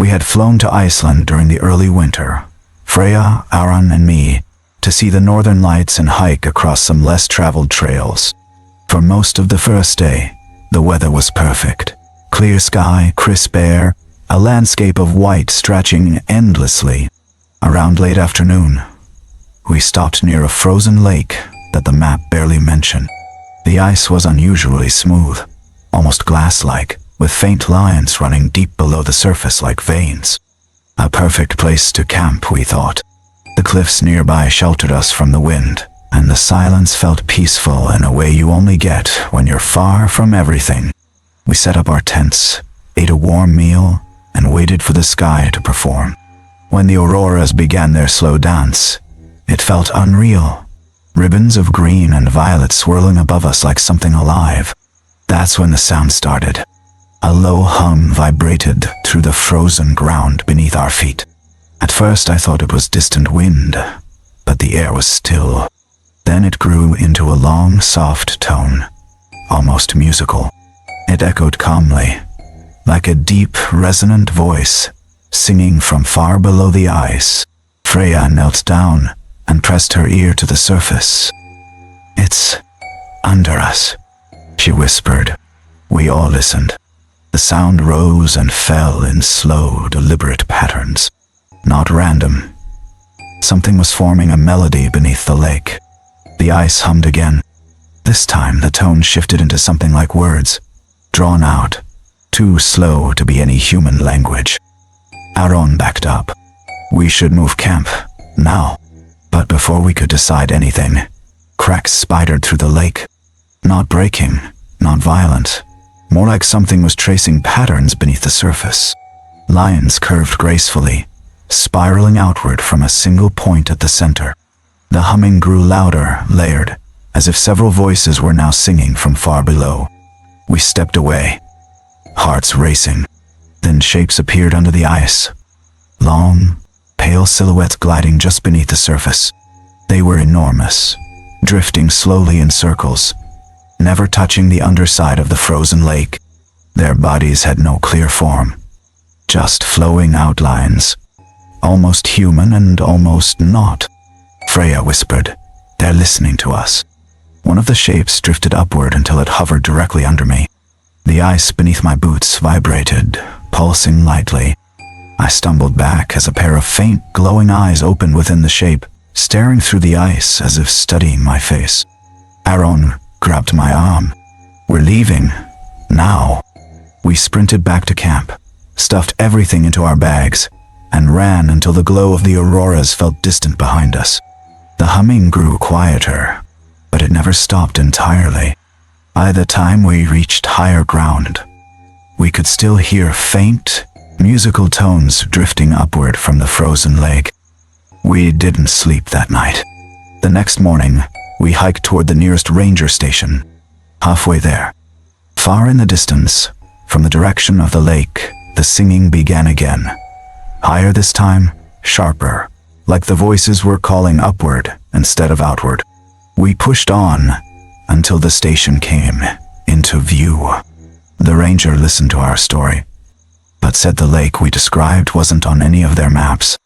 We had flown to Iceland during the early winter, Freya, Aron, and me, to see the northern lights and hike across some less traveled trails. For most of the first day, the weather was perfect. Clear sky, crisp air, a landscape of white stretching endlessly. Around late afternoon, we stopped near a frozen lake that the map barely mentioned. The ice was unusually smooth, almost glass-like, with faint lines running deep below the surface like veins. A perfect place to camp, we thought. The cliffs nearby sheltered us from the wind, and the silence felt peaceful in a way you only get when you're far from everything. We set up our tents, ate a warm meal, and waited for the sky to perform. When the auroras began their slow dance, it felt unreal. Ribbons of green and violet swirling above us like something alive. That's when the sound started. A low hum vibrated through the frozen ground beneath our feet. At first I thought it was distant wind, but the air was still. Then it grew into a long, soft tone, almost musical. It echoed calmly, like a deep, resonant voice, singing from far below the ice. Freya knelt down and pressed her ear to the surface. "It's under us," she whispered. We all listened. The sound rose and fell in slow, deliberate patterns. Not random. Something was forming a melody beneath the lake. The ice hummed again. This time the tone shifted into something like words, drawn out, too slow to be any human language. Aron backed up. We should move camp, now. But before we could decide anything, cracks spidered through the lake. Not breaking, not violent. More like something was tracing patterns beneath the surface. Lines curved gracefully, spiraling outward from a single point at the center. The humming grew louder, layered, as if several voices were now singing from far below. We stepped away, hearts racing. Then shapes appeared under the ice. Long, pale silhouettes gliding just beneath the surface. They were enormous, drifting slowly in circles, never touching the underside of the frozen lake. Their bodies had no clear form, just flowing outlines, almost human and almost not. Freya whispered, "They're listening to us." One of the shapes drifted upward until it hovered directly under me. The ice beneath my boots vibrated, pulsing lightly. I stumbled back as a pair of faint, glowing eyes opened within the shape, staring through the ice as if studying my face. Aron grabbed my arm. "We're leaving. Now." We sprinted back to camp, stuffed everything into our bags, and ran until the glow of the auroras felt distant behind us. The humming grew quieter, but it never stopped entirely. By the time we reached higher ground, we could still hear faint, musical tones drifting upward from the frozen lake. We didn't sleep that night. The next morning, we hiked toward the nearest ranger station. Halfway there, far in the distance, from the direction of the lake, the singing began again. Higher this time, sharper, like the voices were calling upward instead of outward. We pushed on until the station came into view. The ranger listened to our story, but said the lake we described wasn't on any of their maps.